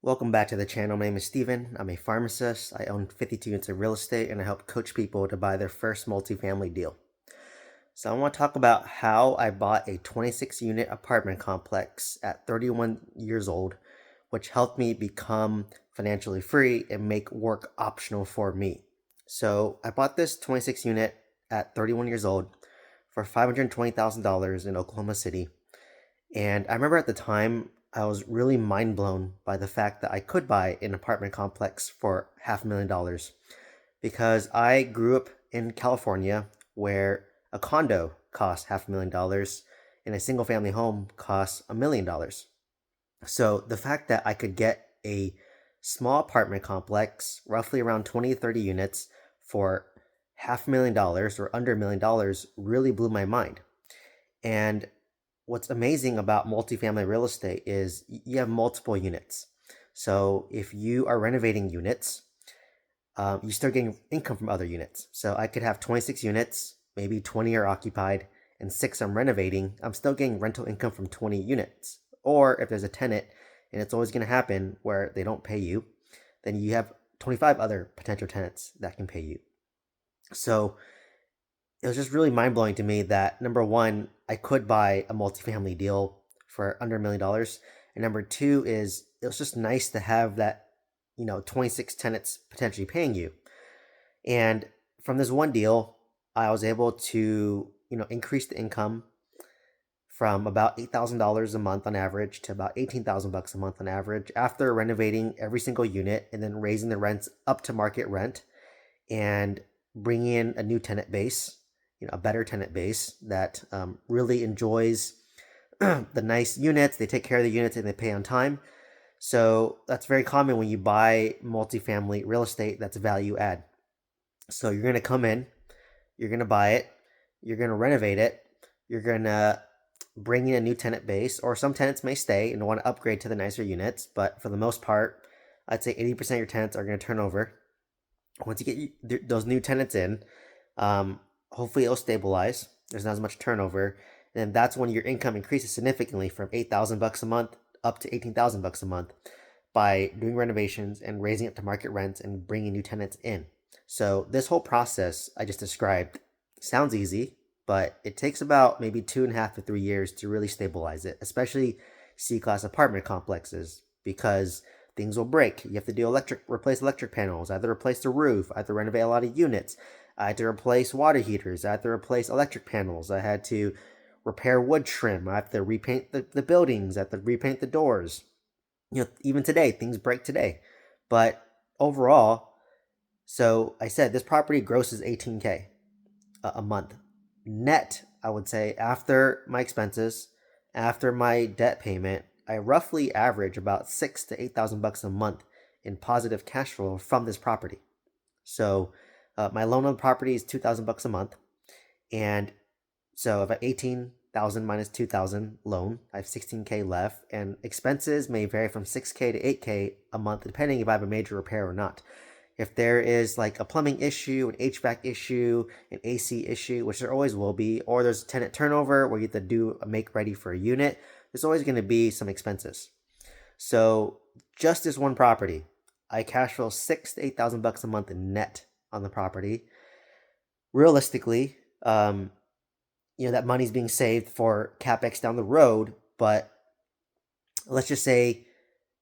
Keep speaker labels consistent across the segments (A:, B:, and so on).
A: Welcome back to the channel. My name is Steven. I'm a pharmacist. I own 52 units of real estate and I help coach people to buy their first multifamily deal. So I want to talk about how I bought a 26 unit apartment complex at 31 years old, which helped me become financially free and make work optional for me. So I bought this 26 unit at 31 years old for $520,000 in Oklahoma City. And I remember at the time, I was really mind blown by the fact that I could buy an apartment complex for $500,000 because I grew up in California where a condo costs $500,000 and a single family home costs $1 million. So the fact that I could get a small apartment complex, roughly around 20 to 30 units, for $500,000 or under $1 million really blew my mind. And what's amazing about multifamily real estate is you have multiple units. So if you are renovating units, you start getting income from other units. So I could have 26 units, maybe 20 are occupied, and 6 I'm renovating. I'm still getting rental income from 20 units. Or if there's a tenant, and it's always going to happen where they don't pay you, then you have 25 other potential tenants that can pay you. So it was just really mind blowing to me that number one, I could buy a multifamily deal for under $1 million. And number two is it was just nice to have that, 26 tenants potentially paying you. And from this one deal, I was able to, increase the income from about $8,000 a month on average to about 18,000 bucks a month on average after renovating every single unit and then raising the rents up to market rent and bringing in a new tenant base, a better tenant base that really enjoys the nice units. They take care of the units and they pay on time. So that's very common when you buy multifamily real estate. That's value add. So you're going to come in, you're going to buy it, you're going to renovate it, you're going to bring in a new tenant base, or some tenants may stay and want to upgrade to the nicer units. But for the most part, I'd say 80% of your tenants are going to turn over. Once you get those new tenants in, hopefully it'll stabilize. There's not as much turnover, and that's when your income increases significantly from 8,000 bucks a month up to 18,000 bucks a month by doing renovations and raising it to market rents and bringing new tenants in. So this whole process I just described sounds easy, but it takes about maybe 2.5 to 3 years to really stabilize it, especially C-class apartment complexes, because things will break. You have to replace electric panels, either replace the roof, either renovate a lot of units. I had to replace water heaters. I had to replace electric panels. I had to repair wood trim. I have to repaint the buildings. I have to repaint the doors. Even today, things break today. But overall, so I said this property grosses 18K a month. Net, I would say, after my expenses, after my debt payment, I roughly average about 6 to 8,000 bucks a month in positive cash flow from this property. So my loan on the property is 2,000 bucks a month, and so if I have 18,000 minus 2,000 loan, I have 16K left, and expenses may vary from 6K to 8K a month depending if I have a major repair or not. If there is like a plumbing issue, an HVAC issue, an AC issue, which there always will be, or there's tenant turnover where you have to do a make ready for a unit, there's always going to be some expenses. So just this one property, I cash flow 6 to 8,000 bucks a month in net on the property. Realistically, that money's being saved for capex down the road, but let's just say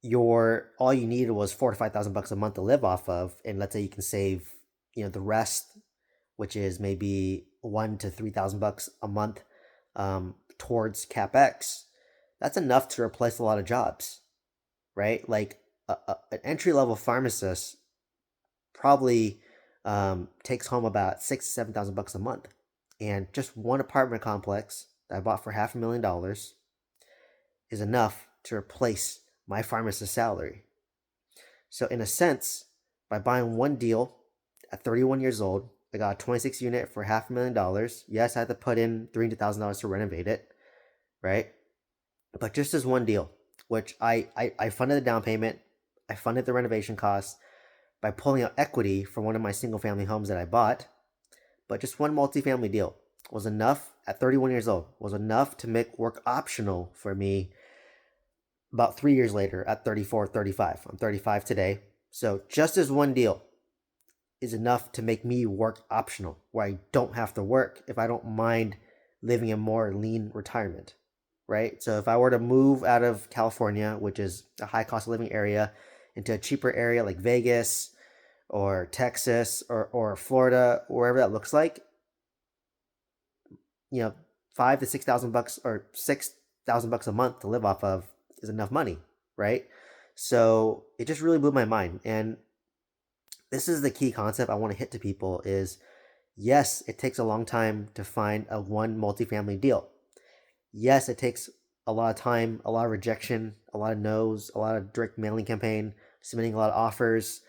A: your all you needed was 4 to 5,000 bucks a month to live off of, and let's say you can save, the rest, which is maybe 1 to 3,000 bucks a month, towards capex. That's enough to replace a lot of jobs, right? Like an entry level pharmacist probably takes home about 6 to 7,000 bucks a month, and just one apartment complex that I bought for $500,000 is enough to replace my pharmacist salary. So in a sense, by buying one deal at 31 years old, I got a 26 unit for $500,000. Yes, I had to put in $300,000 to renovate it, right? But just as one deal, which I funded the down payment, I funded the renovation costs by pulling out equity for one of my single family homes that I bought. But just one multifamily deal was enough at 31 years old, was enough to make work optional for me about 3 years later at 34, 35. I'm 35 today. So just as one deal is enough to make me work optional, where I don't have to work if I don't mind living a more lean retirement, right? So if I were to move out of California, which is a high cost of living area, into a cheaper area like Vegas or Texas or Florida, wherever that looks like, you know, $5,000 to $6,000 or $6,000 a month to live off of is enough money, right? So it just really blew my mind. And this is the key concept I want to hit to people is yes, it takes a long time to find a one multifamily deal. Yes, it takes a lot of time, a lot of rejection, a lot of no's, a lot of direct mailing campaign, submitting a lot of offers,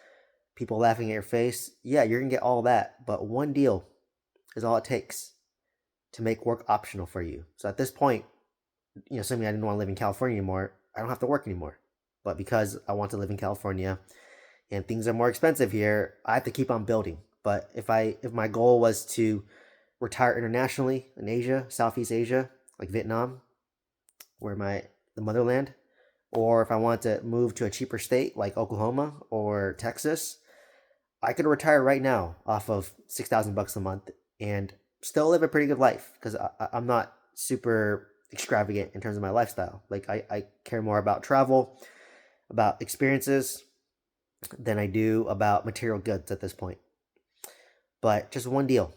A: people laughing at your face. Yeah, you're gonna get all that, but one deal is all it takes to make work optional for you. So at this point, assuming I didn't want to live in California anymore, I don't have to work anymore. But because I want to live in California and things are more expensive here, I have to keep on building. But if my goal was to retire internationally in Asia, Southeast Asia, like Vietnam, where the motherland, or if I want to move to a cheaper state like Oklahoma or Texas, I could retire right now off of $6,000 a month and still live a pretty good life because I'm not super extravagant in terms of my lifestyle. Like I care more about travel, about experiences than I do about material goods at this point. But just one deal,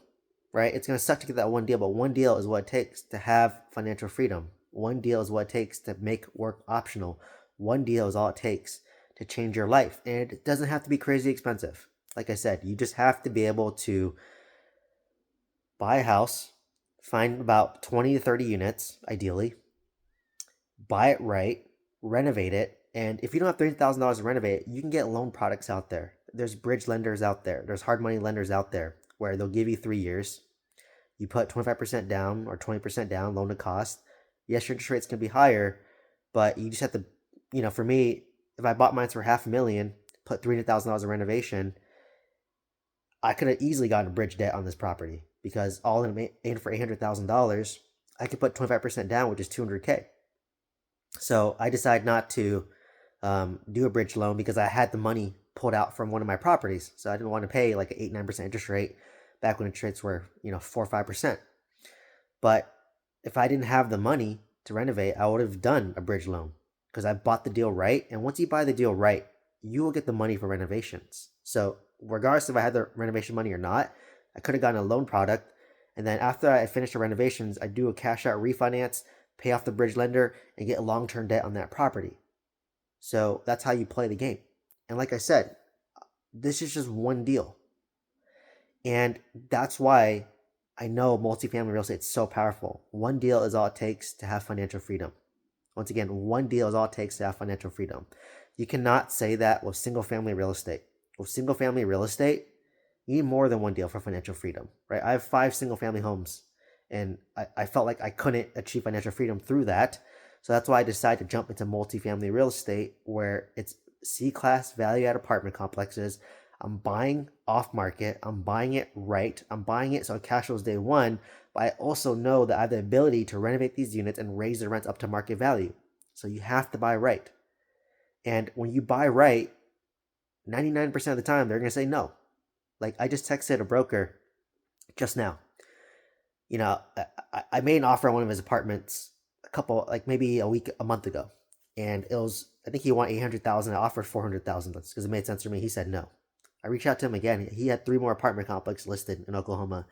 A: right? It's going to suck to get that one deal, but one deal is what it takes to have financial freedom. One deal is what it takes to make work optional. One deal is all it takes to change your life. And it doesn't have to be crazy expensive. Like I said, you just have to be able to buy a house, find about 20 to 30 units, ideally, buy it right, renovate it. And if you don't have $30,000 to renovate it, you can get loan products out there. There's bridge lenders out there. There's hard money lenders out there where they'll give you 3 years. You put 25% down or 20% down, loan to cost. Yes, your interest rates can be higher, but you just have to, for me, if I bought mine for $500,000, put $300,000 in renovation, I could have easily gotten a bridge debt on this property because all in for $800,000, I could put 25% down, which is $200K. So I decided not to do a bridge loan because I had the money pulled out from one of my properties. So I didn't want to pay like an 8-9% interest rate back when interest rates were 4 or 5%. But if I didn't have the money to renovate, I would have done a bridge loan because I bought the deal right. And once you buy the deal right, you will get the money for renovations. So regardless if I had the renovation money or not, I could have gotten a loan product. And then after I finish the renovations, I do a cash out refinance, pay off the bridge lender, and get a long-term debt on that property. So that's how you play the game. And like I said, this is just one deal. And that's why I know multifamily real estate is so powerful. One deal is all it takes to have financial freedom. Once again, one deal is all it takes to have financial freedom. You cannot say that with single family real estate. With single family real estate, you need more than one deal for financial freedom, right? I have 5 single family homes and I felt like I couldn't achieve financial freedom through that. So that's why I decided to jump into multifamily real estate where it's C-class value add apartment complexes. I'm buying off market. I'm buying it right. I'm buying it so it cash flows day one, but I also know that I have the ability to renovate these units and raise the rents up to market value. So you have to buy right. And when you buy right, 99% of the time, they're going to say no. Like I just texted a broker just now. I made an offer on one of his apartments like maybe a month ago. And it was, I think he wanted 800,000. I offered 400,000 because it made sense for me. He said no. I reached out to him again. He had 3 more apartment complexes listed in Oklahoma,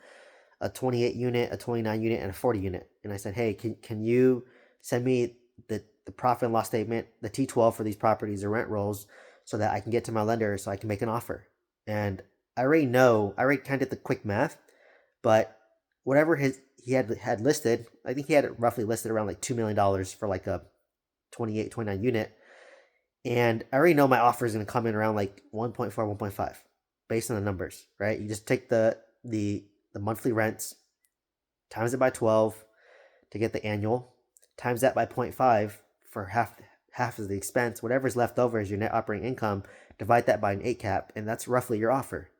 A: a 28 unit, a 29 unit, and a 40 unit. And I said, hey, can you send me the profit and loss statement, the T12 for these properties, the rent rolls, so that I can get to my lender so I can make an offer. And I already kind of did the quick math, but whatever he had listed, I think he had it roughly listed around like $2 million for like a 28, 29 unit. And I already know my offer is going to come in around like 1.4, 1.5 based on the numbers, right? You just take the monthly rents, times it by 12 to get the annual, times that by 0.5 for half of the expense. Whatever's left over is your net operating income. Divide that by an 8 cap, and that's roughly your offer,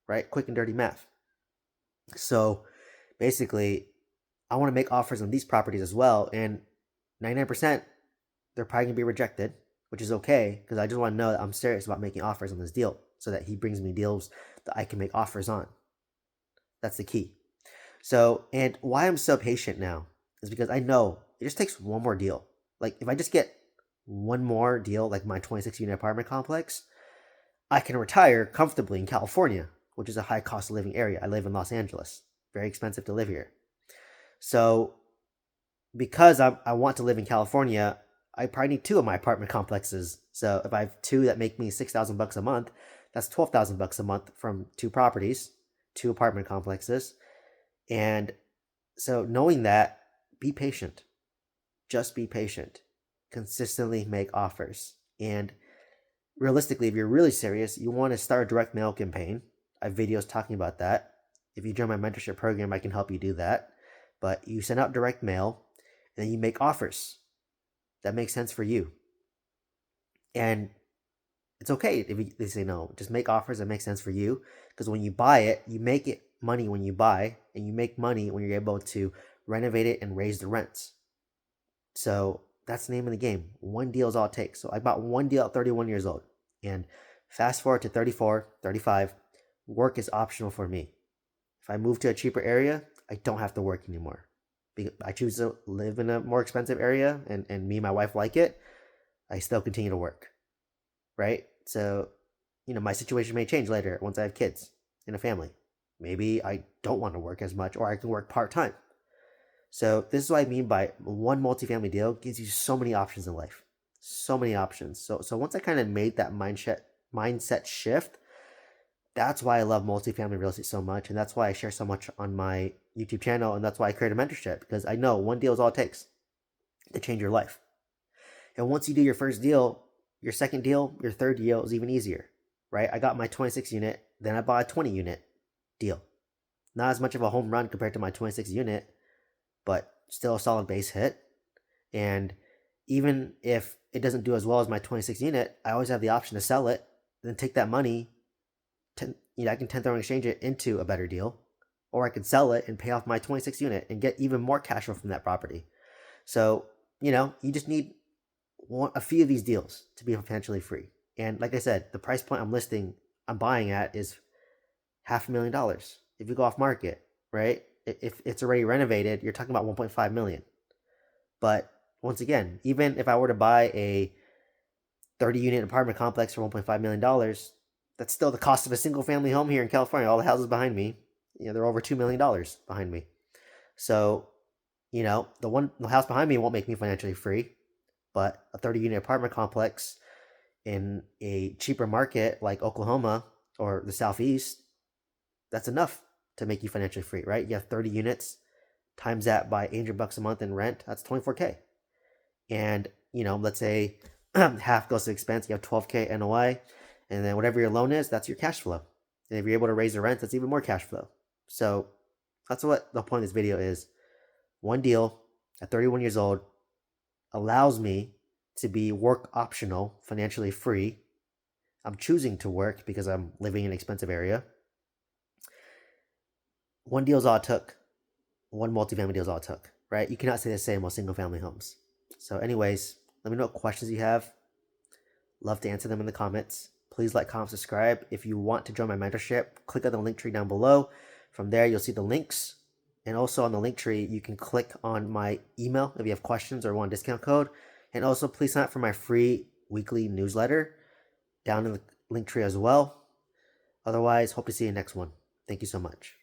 A: right? Quick and dirty math. So basically, I want to make offers on these properties as well, and 99%, they're probably going to be rejected, which is okay because I just want to know that I'm serious about making offers on this deal so that he brings me deals that I can make offers on. That's the key. So, and why I'm so patient now is because I know it just takes one more deal. Like, if I just get one more deal, like my 26 unit apartment complex, I can retire comfortably in California, which is a high cost of living area. I live in Los Angeles, very expensive to live here. So, because I want to live in California, I probably need two of my apartment complexes. So, if I have two that make me $6,000 a month, that's $12,000 a month from two properties, two apartment complexes. And so, knowing that, be patient. Just be patient. Consistently make offers. And realistically, if you're really serious, you want to start a direct mail campaign. I have videos talking about that. If you join my mentorship program, I can help you do that. But you send out direct mail and then you make offers that make sense for you. And it's okay if they say no. Just make offers that make sense for you. Because when you buy it, you make it money when you buy, and you make money when you're able to renovate it and raise the rents. So that's the name of the game. One deal is all it takes. So I bought one deal at 31 years old. And fast forward to 34, 35, work is optional for me. If I move to a cheaper area, I don't have to work anymore. I choose to live in a more expensive area, and me and my wife like it. I still continue to work, right? So, my situation may change later once I have kids and a family. Maybe I don't want to work as much, or I can work part-time. So this is what I mean by one multifamily deal gives you so many options in life. So many options. So once I kind of made that mindset shift, that's why I love multifamily real estate so much. And that's why I share so much on my YouTube channel. And that's why I create a mentorship, because I know one deal is all it takes to change your life. And once you do your first deal, your second deal, your third deal is even easier, right? I got my 26 unit, then I bought a 20 unit deal. Not as much of a home run compared to my 26 unit, but still a solid base hit. And even if it doesn't do as well as my 26 unit, I always have the option to sell it, then take that money. I can 1031 exchange it into a better deal, or I could sell it and pay off my 26 unit and get even more cash flow from that property. So, you just need a few of these deals to be financially free. And like I said, the price point I'm buying at is $500,000. If you go off market, right? If it's already renovated, you're talking about 1.5 million. But once again, even if I were to buy a 30 unit apartment complex for $1.5 million, that's still the cost of a single family home here in California. All the houses behind me, they're over $2 million behind me. So, the house behind me won't make me financially free, but a 30 unit apartment complex in a cheaper market like Oklahoma or the Southeast, that's enough to make you financially free, right? You have 30 units, times that by $800 a month in rent, that's $24K. And, let's say half goes to expense, you have $12K NOI, and then whatever your loan is, that's your cash flow. And if you're able to raise the rent, that's even more cash flow. So that's what the point of this video is. One deal at 31 years old allows me to be work optional, financially free. I'm choosing to work because I'm living in an expensive area. One deal is all it took. One multifamily deal is all it took, right? You cannot say the same with single family homes. So anyways, let me know what questions you have. Love to answer them in the comments. Please like, comment, subscribe. If you want to join my mentorship, click on the link tree down below. From there, you'll see the links. And also on the link tree, you can click on my email if you have questions or want a discount code. And also, please sign up for my free weekly newsletter down in the link tree as well. Otherwise, hope to see you next one. Thank you so much.